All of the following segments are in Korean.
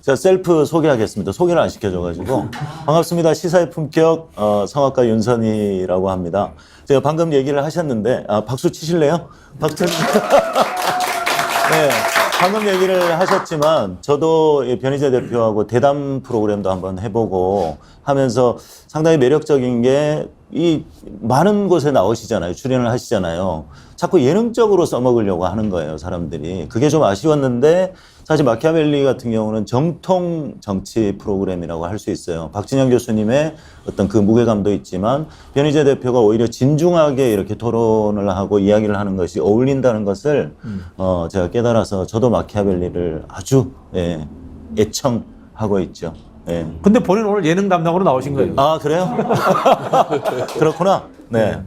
제가 셀프 소개하겠습니다. 소개를 안 시켜줘가지고. 반갑습니다. 시사의 품격 성악가 윤선희라고 합니다. 제가 방금 얘기를 하셨는데 박수 치실래요? 박수. 네, 방금 얘기를 하셨지만 저도 변희재 대표하고 대담 프로그램도 한번 해보고 하면서 상당히 매력적인 게 이 많은 곳에 나오시잖아요. 출연을 하시잖아요. 자꾸 예능적으로 써먹으려고 하는 거예요, 사람들이. 그게 좀 아쉬웠는데 사실 마키아벨리 같은 경우는 정통 정치 프로그램이라고 할 수 있어요. 박진영 교수님의 어떤 그 무게감도 있지만 변희재 대표가 오히려 진중하게 이렇게 토론을 하고 이야기를 하는 것이 어울린다는 것을 제가 깨달아서 저도 마키아벨리를 아주 애청하고 있죠. 예. 근데 본인 오늘 예능 담당으로 나오신 거예요. 아, 그래요? 그렇구나. 네.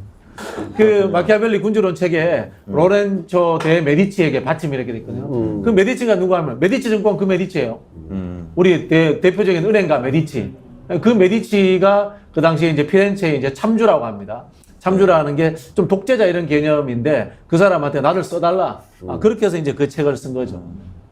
그 마키아벨리 군주론 책에 로렌조 대 메디치에게 받침이 이렇게 돼 있거든요. 그 메디치가 누구 하면 메디치 정권 그 메디치예요. 우리 대표적인 은행가 메디치. 그 메디치가 그 당시에 이제 피렌체의 이제 참주라고 합니다. 참주라는 게 좀 독재자 이런 개념인데 그 사람한테 나를 써달라. 그렇게 해서 이제 그 책을 쓴 거죠.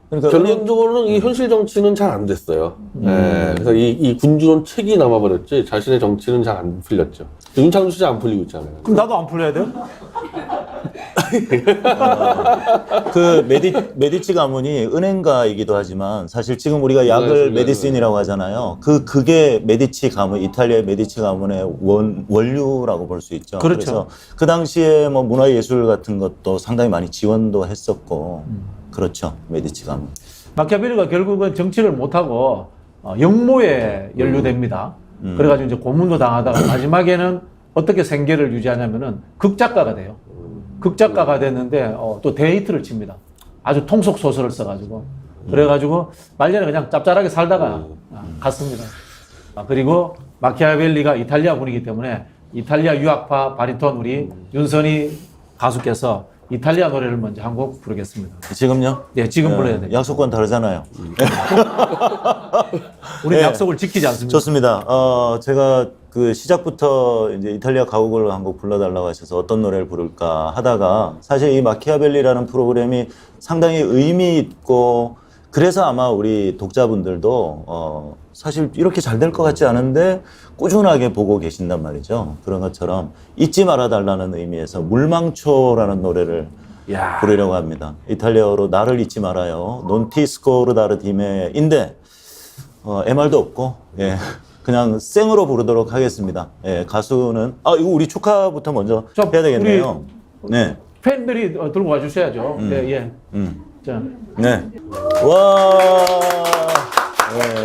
그러니까 결론적으로는 이 현실 정치는 잘 안 됐어요. 그래서 이 군주론 책이 남아버렸지 자신의 정치는 잘 안 풀렸죠. 윤창수 씨 안 풀리고 있잖아요. 그럼 나도 안 풀려야 돼요? 그 메디치 가문이 은행가이기도 하지만 사실 지금 우리가 약을 메디신이라고 하잖아요. 그게 메디치 가문, 이탈리아의 메디치 가문의 원류라고 볼 수 있죠. 그렇죠. 그래서 그 당시에 뭐 문화예술 같은 것도 상당히 많이 지원도 했었고 그렇죠. 메디치 가문. 마키아벨리가 결국은 정치를 못하고 영모에 연루됩니다. 그래가지고 이제 고문도 당하다가 마지막에는 어떻게 생계를 유지하냐면은 극작가가 돼요. 극작가가 됐는데 또 데이트를 칩니다. 아주 통속 소설을 써가지고 그래가지고 말년에 그냥 짭짤하게 살다가 갔습니다. 그리고 마키아벨리가 이탈리아 분이기 때문에 이탈리아 유학파 바리톤 우리 윤선희 가수께서 이탈리아 노래를 먼저 한 곡 부르겠습니다. 지금요? 네, 지금 불러야 돼요. 약속과는 다르잖아요. 우리 네. 약속을 지키지 않습니다. 좋습니다. 제가 그 시작부터 이제 이탈리아 가곡을 한 곡 불러달라고 하셔서 어떤 노래를 부를까 하다가 사실 이 마키아벨리라는 프로그램이 상당히 의미 있고 그래서 아마 우리 독자분들도 사실 이렇게 잘 될 것 같지 않은데 꾸준하게 보고 계신단 말이죠. 그런 것처럼 잊지 말아달라는 의미에서 물망초라는 노래를 부르려고 합니다. 이탈리아어로 나를 잊지 말아요. 논티 스코르다르 디메인데 MR도 없고 그냥 생으로 부르도록 하겠습니다. 가수는 이거 우리 축하부터 먼저 해야 되겠네요. 네. 팬들이 들고 와주셔야죠. 네, 예. 자. 네. 와. 네.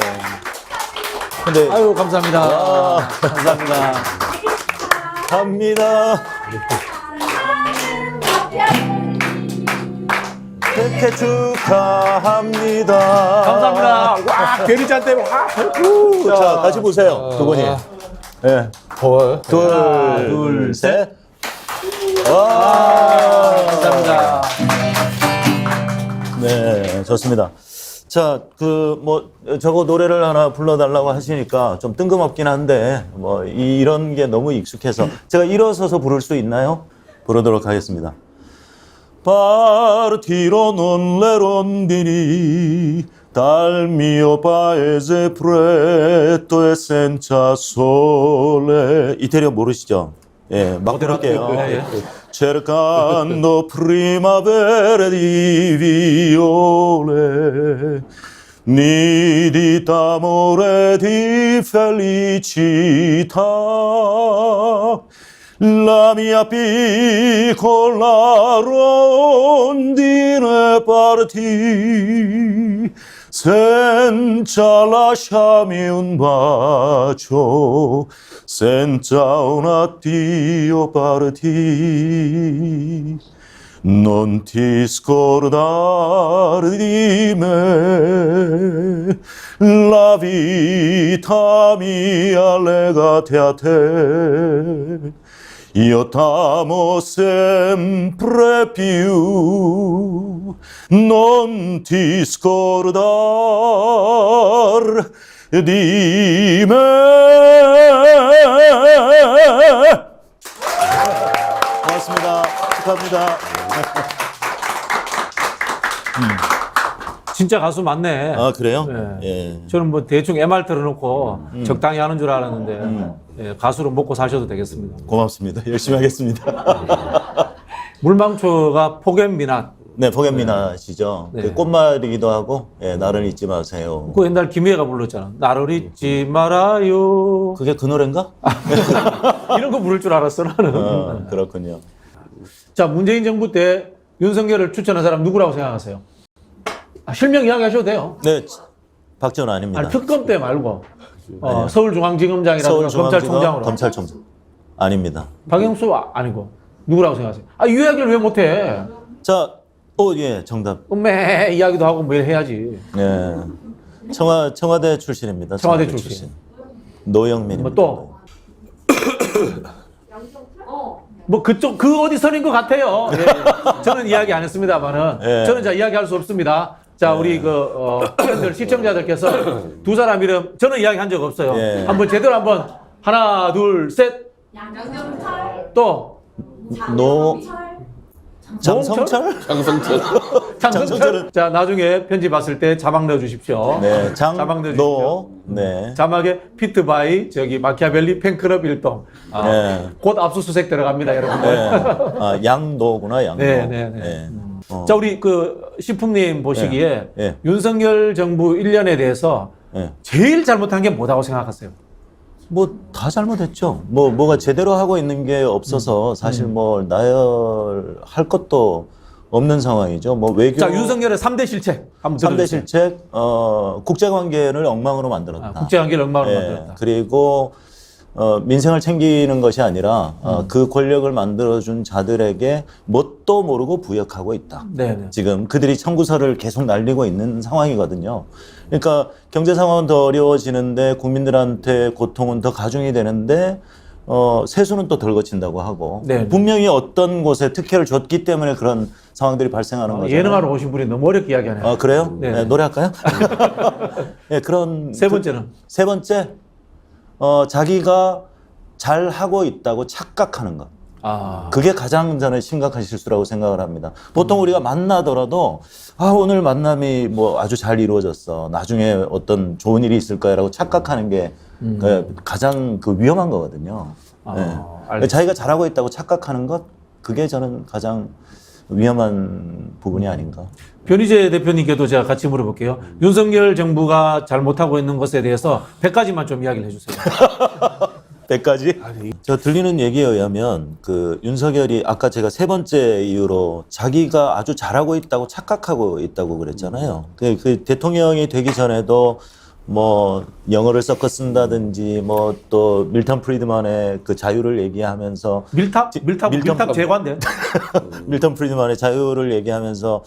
근데 아유, 감사합니다. 감사합니다. 갑니다. 그렇게 축하합니다. 감사합니다. 와, 베리잔테 와. 자, 같이 보세요. 두 분이. 네. 더워요? 둘, 셋. 와. 감사합니다. 네, 좋습니다. 자, 저거 노래를 하나 불러달라고 하시니까 좀 뜬금없긴 한데, 이런 게 너무 익숙해서. 제가 일어서서 부를 수 있나요? 부르도록 하겠습니다. Partiro non le rondini dal mio paese preto e senza sole. 이태리어 모르시죠? 예, 막 부를게요. Cercando primavere di viole, nidi d'amore di felicità. La mia piccola rondine partì senza lasciarmi un bacio, senza un addio partì. Non ti scordare di me, la vita mia legate a te. Io t'amo sempre più, non ti scordar di me. 고맙습니다. 축하합니다. 진짜 가수 맞네. 아, 그래요? 네. 예. 저는 뭐 대충 MR 틀어놓고 적당히 하는 줄 알았는데 예, 가수로 먹고 사셔도 되겠습니다. 고맙습니다. 열심히 하겠습니다. 물망초가 폭염미낫. 네, 포겟미나시죠. 네. 그 꽃말이기도 하고, 예, 나를 잊지 마세요. 그 옛날 김희애가 불렀잖아. 나를 잊지 말아요. 그게 그 노래인가? 이런 거 부를 줄 알았어 나는. 그렇군요. 자, 문재인 정부 때 윤석열을 추천한 사람 누구라고 생각하세요? 실명 이야기하셔도 돼요. 네, 박지원 아닙니다. 아니 특검 때 말고 서울중앙지검장이라든가 서울중앙지검 검찰총장으로. 검찰총장 아닙니다. 박영수 아니고 누구라고 생각하세요? 이 이야기를 왜 못해? 자, 예, 정답. 매 이야기도 하고 뭐 해야지. 예, 청와대 출신입니다. 청와대 출신. 노영민입니다. 뭐 또? 뭐 그쪽 그 어디선인 것 같아요. 예. 저는 이야기 안 했습니다만은 예. 저는 자 이야기할 수 없습니다. 자 우리 팬들 시청자들께서 두 사람 이름 저는 이야기한 적 없어요. 예. 한번 제대로 한번 하나 둘 셋 또 장성철? 장성철. 장성철. 자 나중에 편지 봤을 때 자막 넣어 주십시오. 네, 자막 넣어 주십시오. 네. 자막에 피트바이 저기 마키아벨리 팬클럽 일동. 네. 곧 압수수색 들어갑니다, 여러분들. 네. 아, 양노구나, 양노. 네. 자, 우리 그 시풍님 보시기에 예. 윤석열 정부 1년에 대해서 예. 제일 잘못한 게 뭐라고 생각하세요? 뭐 다 잘못했죠. 뭐가 제대로 하고 있는 게 없어서 사실 뭐 나열할 것도 없는 상황이죠. 뭐 외교. 자, 윤석열의 3대 실책 한번 3대 들어주세요. 실책, 국제관계를 엉망으로 만들었다. 국제관계를 엉망으로 예, 만들었다. 그리고 민생을 챙기는 것이 아니라 그 권력을 만들어준 자들에게 뭣도 모르고 부역하고 있다. 네네. 지금 그들이 청구서를 계속 날리고 있는 상황이거든요. 그러니까 경제 상황은 더 어려워지는데 국민들한테 고통은 더 가중이 되는데 세수는 또 덜 거친다고 하고 네네. 분명히 어떤 곳에 특혜를 줬기 때문에 그런 상황들이 발생하는 거죠. 예능하러 오신 분이 너무 어렵게 이야기하네요. 아, 그래요? 네. 네, 노래할까요? 네, 그런 세 번째는 세 번째, 자기가 잘 하고 있다고 착각하는 것. 그게 가장 저는 심각한 실수라고 생각을 합니다. 보통 우리가 만나더라도 오늘 만남이 뭐 아주 잘 이루어졌어. 나중에 어떤 좋은 일이 있을 거야라고 착각하는 게 가장 위험한 거거든요. 네. 자기가 잘하고 있다고 착각하는 것, 그게 저는 가장 위험한 부분이 아닌가. 변희재 대표님께도 제가 같이 물어볼게요. 윤석열 정부가 잘못하고 있는 것에 대해서 100가지만 좀 이야기를 해주세요. 100가지? 저 들리는 얘기에 의하면 윤석열이 아까 제가 세 번째 이유로 자기가 아주 잘하고 있다고 착각하고 있다고 그랬잖아요. 그 대통령이 되기 전에도 뭐 영어를 섞어 쓴다든지 뭐 또 밀턴 프리드만의 그 자유를 얘기하면서 밀탑 제관데. 밀턴 프리드만의 자유를 얘기하면서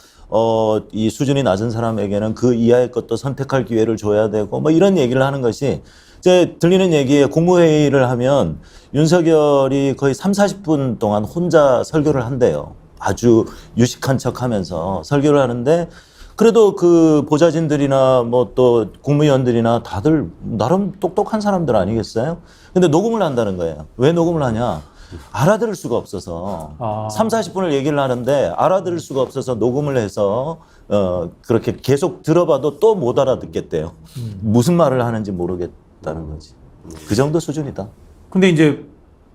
이 수준이 낮은 사람에게는 그 이하의 것도 선택할 기회를 줘야 되고 뭐 이런 얘기를 하는 것이 이제 들리는 얘기에 국무회의를 하면 윤석열이 거의 30-40분 동안 혼자 설교를 한대요. 아주 유식한 척 하면서 설교를 하는데 그래도 그 보좌진들이나 뭐 또 국무위원들이나 다들 나름 똑똑한 사람들 아니겠어요? 근데 녹음을 한다는 거예요. 왜 녹음을 하냐? 알아들을 수가 없어서 30-40분을 얘기를 하는데 알아들을 수가 없어서 녹음을 해서 그렇게 계속 들어봐도 또 못 알아듣겠대요. 무슨 말을 하는지 모르겠다는 거지. 그 정도 수준이다. 근데 이제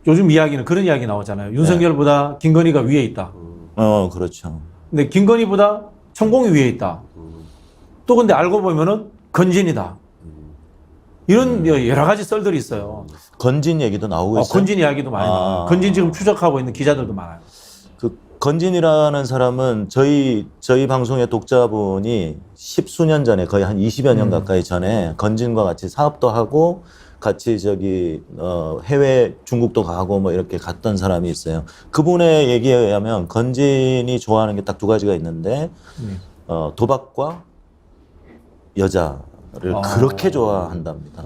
요즘 이야기는 그런 이야기 나오잖아요. 윤석열보다 김건희가 위에 있다. 그렇죠. 근데 김건희보다 천공이 위에 있다. 또 근데 알고 보면은 건진이다. 이런 여러 가지 썰들이 있어요. 건진 얘기도 나오고 있어요. 건진 이야기도 많이 나와요. 건진 지금 추적하고 있는 기자들도 많아요. 그 건진이라는 사람은 저희 방송의 독자분이 10수년 전에 거의 한 20여 년 가까이 전에 건진과 같이 사업도 하고 같이 해외 중국도 가고 뭐 이렇게 갔던 사람이 있어요. 그분의 얘기에 의하면 건진이 좋아하는 게 딱 두 가지가 있는데 도박과 여자를 그렇게 좋아한답니다.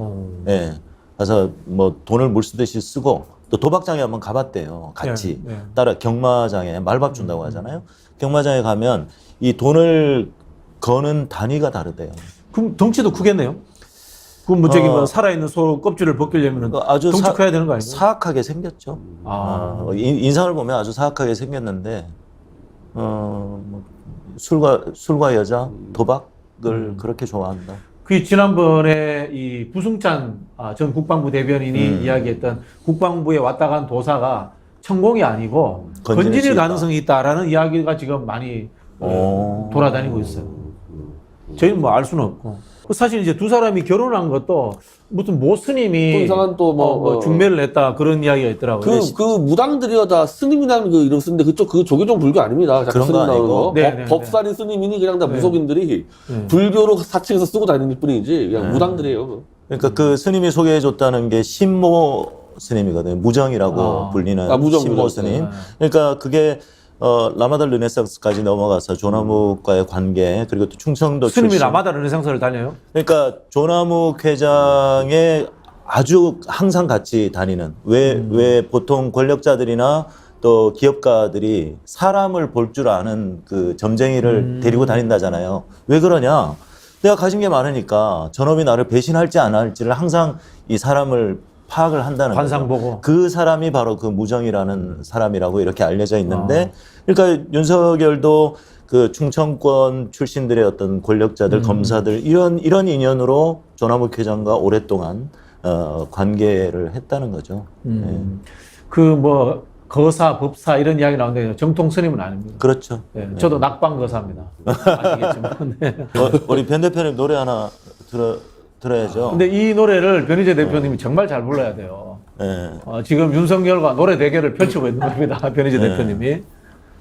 예. 그래서 뭐 돈을 물 쓰듯이 쓰고 또 도박장에 한번 가봤대요. 같이 따라 경마장에 말밥 준다고 하잖아요. 경마장에 가면 이 돈을 거는 단위가 다르대요. 그럼 덩치도 크겠네요. 그럼 뭐 살아있는 소 껍질을 벗기려면 아주 덩치 커야 되는 거 아니에요? 사악하게 생겼죠. 인상을 보면 아주 사악하게 생겼는데 뭐 술과 여자, 도박 그렇게 좋아한다. 그 지난번에 이 부승찬 전 국방부 대변인이 이야기했던 국방부에 왔다 간 도사가 천공이 아니고 건진일 수 건진일 있다. 가능성이 있다라는 이야기가 지금 많이 돌아다니고 있어요. 저희는 뭐 알 수는 없고. 사실 이제 두 사람이 결혼한 것도 무슨 모 스님이 또 이상한 또 뭐, 중매를 냈다 그런 이야기가 있더라고요. 그 무당들이요 다 스님이라는 그 이름 쓰는데 그 조계종 불교 아닙니다. 그런 스님 거 나오는 아니고? 거. 네, 법살인 스님이니 그냥 다 네. 무속인들이 네. 불교로 사칭해서 쓰고 다니는 뿐이지 그냥 무당들이에요. 그러니까 그 스님이 소개해줬다는 게 신모 스님이거든요. 무정이라고 불리는 무정, 신모 무정. 스님. 그러니까 그게 라마다 르네상스까지 넘어가서 조나묵과의 관계 그리고 또 충청도 스님이 출신. 라마다 르네상스를 다녀요? 그러니까 조나묵 회장에 아주 항상 같이 다니는 왜 보통 권력자들이나 또 기업가들이 사람을 볼 줄 아는 그 점쟁이를 데리고 다닌다잖아요. 왜 그러냐? 내가 가진 게 많으니까 저놈이 나를 배신할지 안 할지를 항상 이 사람을 파악을 한다는 관상 거죠. 보고. 그 사람이 바로 그 무정이라는 사람이라고 이렇게 알려져 있는데 그러니까 윤석열도 그 충청권 출신들의 어떤 권력자들, 검사들 이런 인연으로 조나묵 회장과 오랫동안 관계를 했다는 거죠. 그 뭐 거사, 법사 이런 이야기 나오는데 정통 스님은 아닙니다. 그렇죠. 네, 저도 낙방 거사입니다. 아시겠지만. 네. 우리 변 대표님 노래 하나 들어야죠. 근데 이 노래를 변희재 대표님이 정말 잘 불러야 돼요. 네. 지금 윤석열과 노래 대결을 펼치고 있는 겁니다. 변희재 대표님이.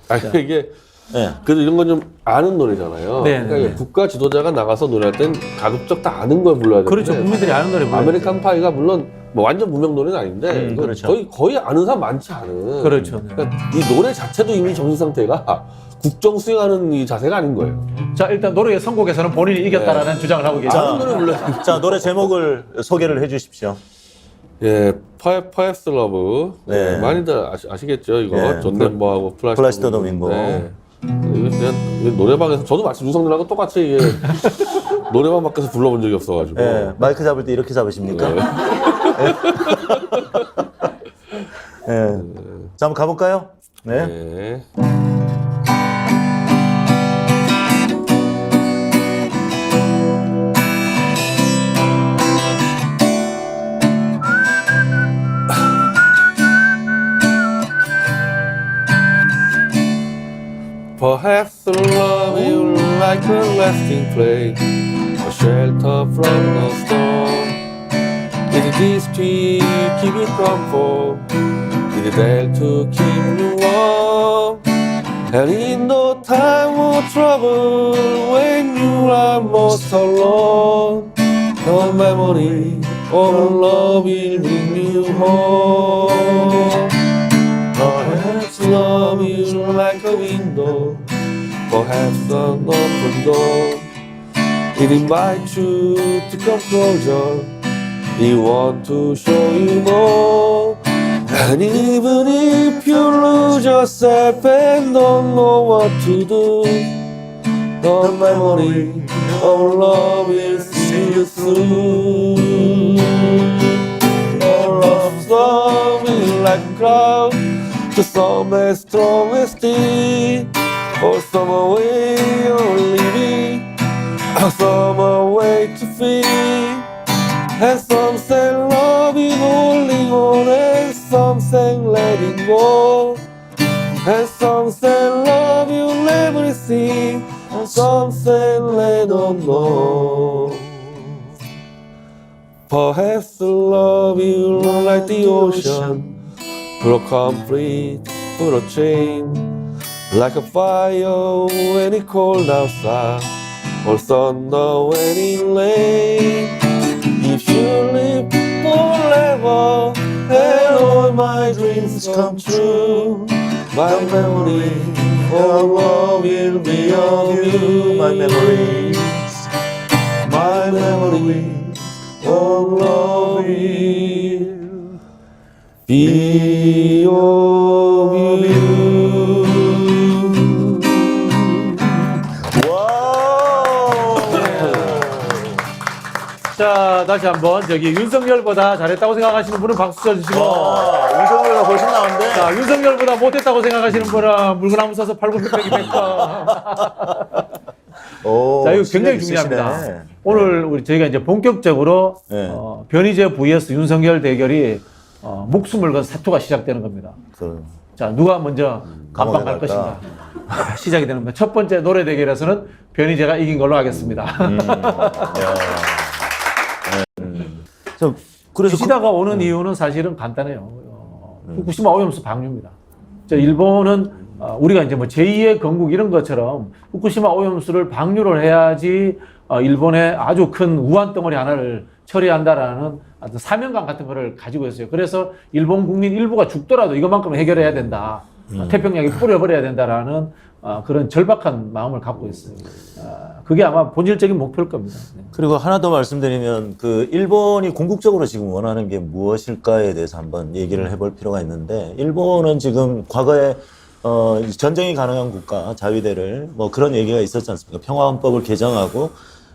아니 이게 네. 그래도 이런 건 좀 아는 노래잖아요. 네, 그러니까 네. 국가 지도자가 나가서 노래할 땐 가급적 다 아는 걸 불러야 되는데 그렇죠. 국민들이 아는 노래 불러야 아메리칸 파이가 물론 뭐 완전 무명 노래는 아닌데 그건 그렇죠. 거의 아는 사람 많지 않은. 그렇죠. 그러니까 이 노래 자체도 이미 정신 상태가 국정 수행하는 이 자세가 아닌 거예요. 자, 일단 노래의 선곡에서는 본인이 이겼다라는 주장을 하고 계십니다. 아는 노래 불러요. 자, 노래 제목을 소개를 해 주십시오. 예, Perhaps Love. 네. 네, 많이들 아시겠죠, 이거. 네. 존 덴버하고 플라시도 도밍고. 네. 이거 그냥 노래방에서 저도 마치 윤석열하고 똑같이 이게 노래방 밖에서 불러본 적이 없어가지고. 네. 마이크 잡을 때 이렇게 잡으십니까? 네. 네. 자, 한번 가볼까요? 네. 네. Perhaps the love you like a lasting place, a shelter from the storm. Is it this tree keep you comfort? Is it there to keep you warm? And in no time of trouble, when you are most alone, no memory of love will bring you home. Perhaps love is like a window, perhaps an open door. It invites you to come closer, it wants to show you more. And even if you lose yourself and don't know what to do, the memory of love will see you through. Oh, love is like a cloud, to some as strong as steel, or some way you're living, or some way to feel. And some say love is holding on, and some say letting go. And some say love you'll never see, and some say let them know. Perhaps the love you like the ocean, for a complete, for a chain, like a fire when it's cold outside, or thunder when it rains. If you live forever, and all my dreams come true, my memory of love will be of you. My memories of love will be of you. 자, 다시 한번 윤석열보다 잘했다고 생각하시는 분은 박수 쳐주시고, 윤석열보다 훨씬 나은데. 자, 윤석열보다 못했다고 생각하시는 분은 물건 한번 써서 8900 100번. 오, 자, 이거 실력 굉장히 있으시네. 중요합니다. 오늘 저희가 이제 본격적으로 네. 변희재 vs 윤석열 대결이 목숨을 건 사투가 시작되는 겁니다. 자, 누가 먼저 감방 갈 갈까? 것인가 시작이 되는 겁니다. 첫 번째 노래 대결에서는 변희재가 이긴 걸로 하겠습니다. 그래서 기시다가 오는 이유는 사실은 간단해요. 후쿠시마 오염수 방류입니다. 일본은 우리가 이제 뭐 제2의 건국 이런 것처럼 후쿠시마 오염수를 방류를 해야지 일본의 아주 큰 우한 덩어리 하나를 처리한다라는 어떤 사명감 같은 거를 가지고 있어요. 그래서 일본 국민 일부가 죽더라도 이것만큼 해결해야 된다. 태평양에 뿌려버려야 된다라는 그런 절박한 마음을 갖고 있어요. 그게 아마 본질적인 목표일 겁니다. 네. 그리고 하나 더 말씀드리면 그 일본이 궁극적으로 지금 원하는 게 무엇일까에 대해서 한번 얘기를 해볼 필요가 있는데 일본은 지금 과거에 전쟁이 가능한 국가 자위대를 뭐 그런 얘기가 있었지 않습니까? 평화헌법을 개정하고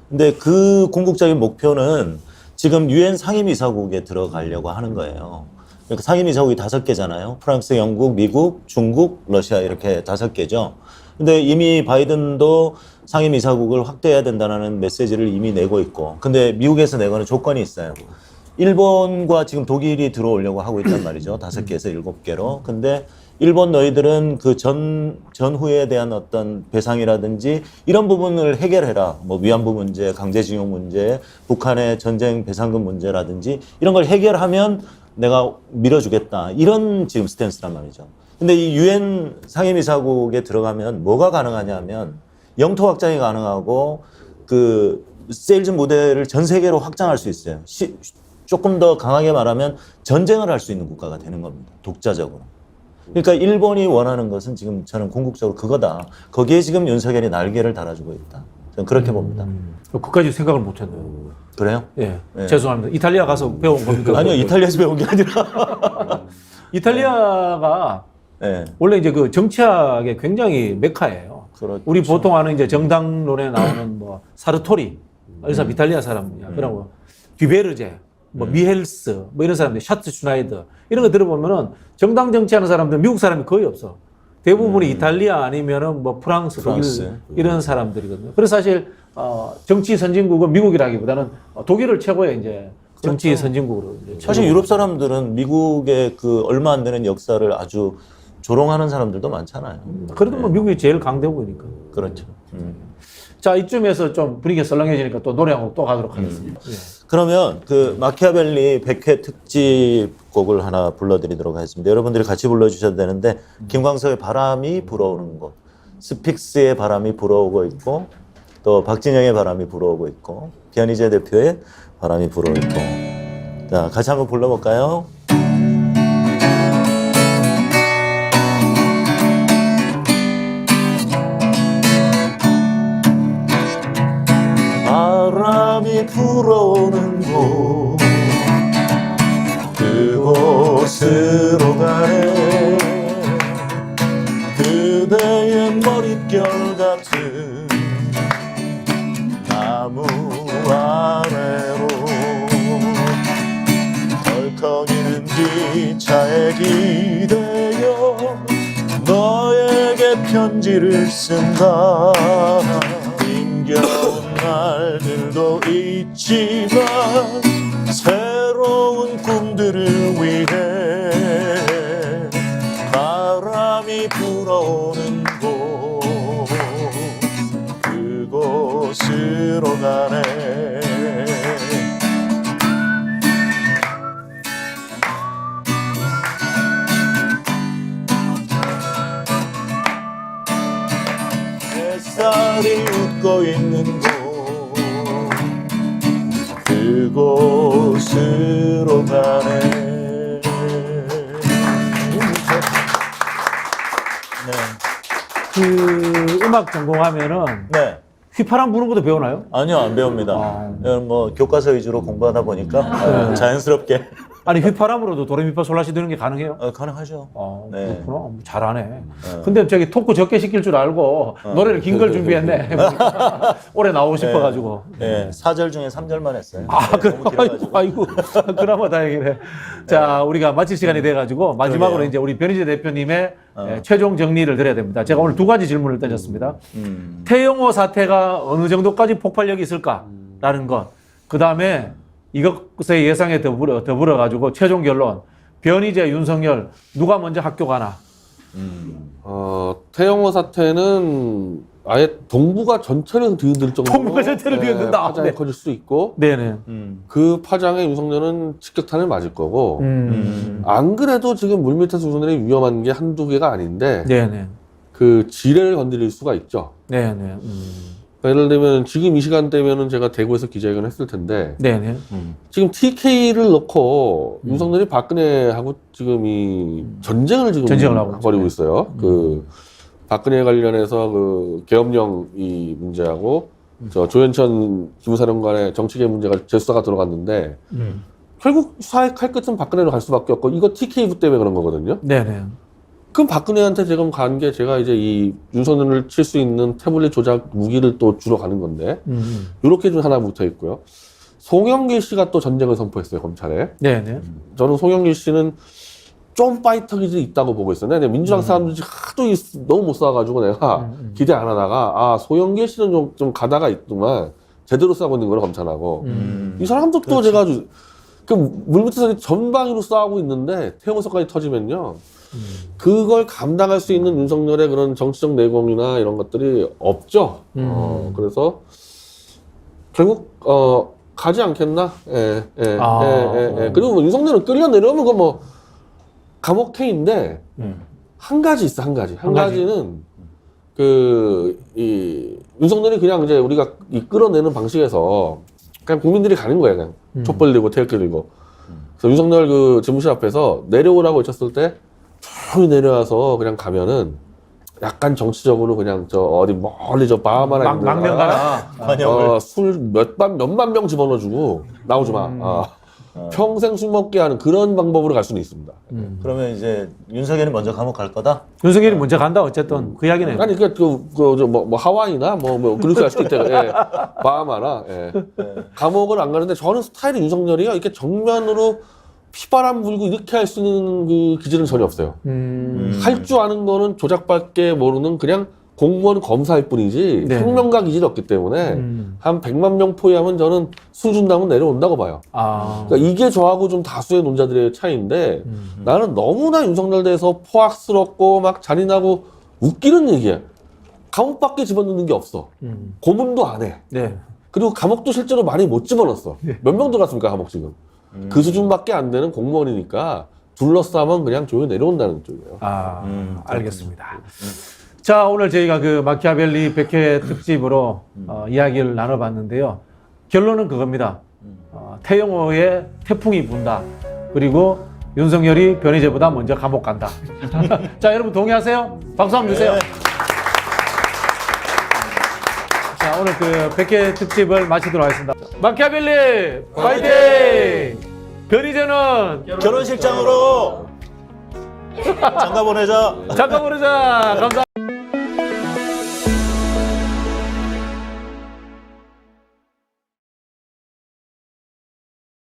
근데 그 궁극적인 목표는 지금 유엔 상임이사국에 들어가려고 하는 거예요. 그러니까 상임이사국이 5개잖아요. 프랑스, 영국, 미국, 중국, 러시아 이렇게 5개죠. 근데 이미 바이든도 상임이사국을 확대해야 된다는 메시지를 이미 내고 있고 근데 미국에서 내거는 조건이 있어요. 일본과 지금 독일이 들어오려고 하고 있단 말이죠. 5개에서 7개로. 근데 일본 너희들은 그 전후에 대한 어떤 배상이라든지 이런 부분을 해결해라. 뭐 위안부 문제, 강제징용 문제, 북한의 전쟁 배상금 문제라든지 이런 걸 해결하면 내가 밀어주겠다. 이런 지금 스탠스란 말이죠. 근데 이 유엔 상임이사국에 들어가면 뭐가 가능하냐면 영토 확장이 가능하고 그 세일즈 모델을 전 세계로 확장할 수 있어요. 조금 더 강하게 말하면 전쟁을 할 수 있는 국가가 되는 겁니다. 독자적으로. 그러니까 일본이 원하는 것은 지금 저는 궁극적으로 그거다. 거기에 지금 윤석열이 날개를 달아주고 있다. 저는 그렇게 봅니다. 그까지 생각을 못했네요. 그래요? 예, 네. 죄송합니다. 이탈리아 가서 배운 겁니까? 아니요, 이탈리아에서 배운 게 아니라. 이탈리아가 네. 원래 이제 그 정치학의 굉장히 메카예요. 그렇죠. 우리 보통 아는 이제 정당론에 나오는 뭐 사르토리, 이 사람 이탈리아 사람이야. 그리고 듀베르제, 뭐 미헬스, 뭐 이런 사람들, 샤트 슈나이더 이런 거 들어보면은 정당 정치하는 사람들 미국 사람이 거의 없어. 대부분이 이탈리아 아니면은 뭐 프랑스, 독일 이런 사람들이거든요. 그래서 사실 정치 선진국은 미국이라기보다는 독일을 최고의 이제 정치 선진국으로. 사실 유럽 사람들은 미국의 그 얼마 안 되는 역사를 아주 조롱하는 사람들도 많잖아요. 그래도 뭐 미국이 제일 강대국이니까. 그렇죠. 자, 이쯤에서 좀 분위기가 썰렁해지니까 또 노래 한 곡 또 가도록 하겠습니다. 예. 그러면 그 마키아벨리 100회 특집 곡을 하나 불러드리도록 하겠습니다. 여러분들이 같이 불러주셔도 되는데 김광석의 바람이 불어오는 곳, 스픽스의 바람이 불어오고 있고 또 박진영의 바람이 불어오고 있고 변희재 대표의 바람이 불어오고 자, 같이 한번 불러볼까요? 바람이 불어오는 곳 그곳으로 가네 그대의 머릿결 같은 나무 아래로 덜컹이는 기차에 기대어 너에게 편지를 쓴다 힘겨운 날들도 있지만 새로운 꿈들을 위해 바람이 불어오는 곳 그곳으로 가네 햇살이 웃고 있는 곳 그곳으로 가네. 네. 그 음악 전공하면은 네. 휘파람 부는 것도 배우나요? 아니요, 안 배웁니다. 뭐 교과서 위주로 공부하다 보니까 자연스럽게. 아니 휘파람으로도 도레미파솔라시 되는 게 가능해요? 가능하죠. 네. 네. 그렇구나. 잘하네. 근데 저기 토크 적게 시킬 줄 알고 노래를 긴 걸 준비했네. 올해 나오고 싶어가지고. 네. 4절 중에 3절만 했어요. 아, 네, 그럼 너무 길어가지고. 아이고, 그나마 다행이네. 자, 우리가 마칠 시간이 돼가지고 마지막으로 그러게요. 이제 우리 변희재 대표님의 최종 정리를 드려야 됩니다. 제가 오늘 두 가지 질문을 던졌습니다. 태영호 사태가 어느 정도까지 폭발력이 있을까라는 것. 그 다음에 이것의 예상에 더불어 가지고 최종 결론. 변희재, 윤석열 누가 먼저 학교 가나? 태영호 사태는 아예 동북아 전체를 뒤흔들 정도로 동북아 전체를 뒤흔든다. 파장이 네. 커질 수 있고 네네. 그 파장에 윤석열은 직격탄을 맞을 거고 안 그래도 지금 물밑에서 윤석열이 위험한 게 한두 개가 아닌데 네네. 그 지뢰를 건드릴 수가 있죠. 네네. 그러니까 예를 들면 지금 이 시간대면은 제가 대구에서 기자회견을 했을 텐데 네네. 지금 TK를 넣고 윤석열이 박근혜하고 지금 이 전쟁을 지금 전쟁을 하고 벌이고 있어요. 그 박근혜 관련해서 그 계엄령 이 문제하고 저 조현천 기무사령관의 정치계 문제가 재수사가 들어갔는데 결국 수사의 칼끝은 박근혜로 갈 수밖에 없고 이거 TK 때문에 그런 거거든요. 네네. 그럼 박근혜한테 지금 간 게 제가 이제 이 윤석열을 칠 수 있는 태블릿 조작 무기를 또 주러 가는 건데 이렇게 좀 하나 붙어 있고요. 송영길 씨가 또 전쟁을 선포했어요, 검찰에. 네네. 저는 송영길 씨는 좀 파이터 기질이 있다고 보고 있어요. 근데 민주당 사람들이 하도 너무 못 싸가지고 내가 기대 안 하다가 아 송영길 씨는 좀 가다가 있더만 제대로 싸고 있는 거로 검찰하고 이 사람도 또 제가 그 물밑에서 전방위로 싸우고 있는데 태영호 사건이 터지면요 그걸 감당할 수 있는 윤석열의 그런 정치적 내공이나 이런 것들이 없죠. 그래서 결국 가지 않겠나? 그리고 뭐 윤석열은 끌려 내려오면 그 뭐 감옥행인데 한 가지 있어, 한 가지. 한 가지는 이 윤석열이 그냥 이제 우리가 이 끌어내는 방식에서 그냥 국민들이 가는 거예요, 그냥 촛불 들고 태극기 들고. 그래서 윤석열 그 집무실 앞에서 내려오라고 외쳤을 때 조용히 내려와서 그냥 가면은 약간 정치적으로 그냥 저 어디 멀리 저 바하마나 있는 망명 가라. 술 몇만 병 집어넣어주고 나오지 마. 평생 술 먹게 하는 그런 방법으로 갈 수는 있습니다. 그러면 이제 윤석열이 먼저 감옥 갈 거다? 윤석열이 먼저 간다 어쨌든 그 이야기네요. 아니 뭐 하와이나 뭐 그렇게 할 수도 있대요. 예. 바하마나 감옥을 안 가는데 저는 스타일이 윤석열이요 이렇게 정면으로 피바람 불고 이렇게 할 수 있는 그 기질은 전혀 없어요. 할 줄 아는 거는 조작밖에 모르는 그냥 공무원 검사일 뿐이지 네. 혁명가 기질이 없기 때문에 한 100만 명 포위하면 저는 술 준다면 내려온다고 봐요. 그러니까 이게 저하고 좀 다수의 논자들의 차이인데 나는 너무나 윤석열 대해서 포악스럽고 막 잔인하고 웃기는 얘기야. 감옥 밖에 집어넣는 게 없어. 고문도 안 해. 네. 그리고 감옥도 실제로 많이 못 집어넣었어. 몇 명 들어갔습니까 감옥 지금. 그 수준밖에 안 되는 공무원이니까 둘러싸면 그냥 조용히 내려온다는 쪽이에요. 알겠습니다. 자, 오늘 저희가 그 마키아벨리 100회 특집으로 이야기를 나눠봤는데요. 결론은 그겁니다. 태영호의 태풍이 분다. 그리고 윤석열이 변희재보다 먼저 감옥 간다. 자, 여러분 동의하세요? 박수 한번 주세요. 네. 자, 오늘 그 100회 특집을 마치도록 하겠습니다. 마키아벨리 파이팅! 변희재는 결혼식장으로 장가 보내자. 잠깐 보내자. 감사합니다.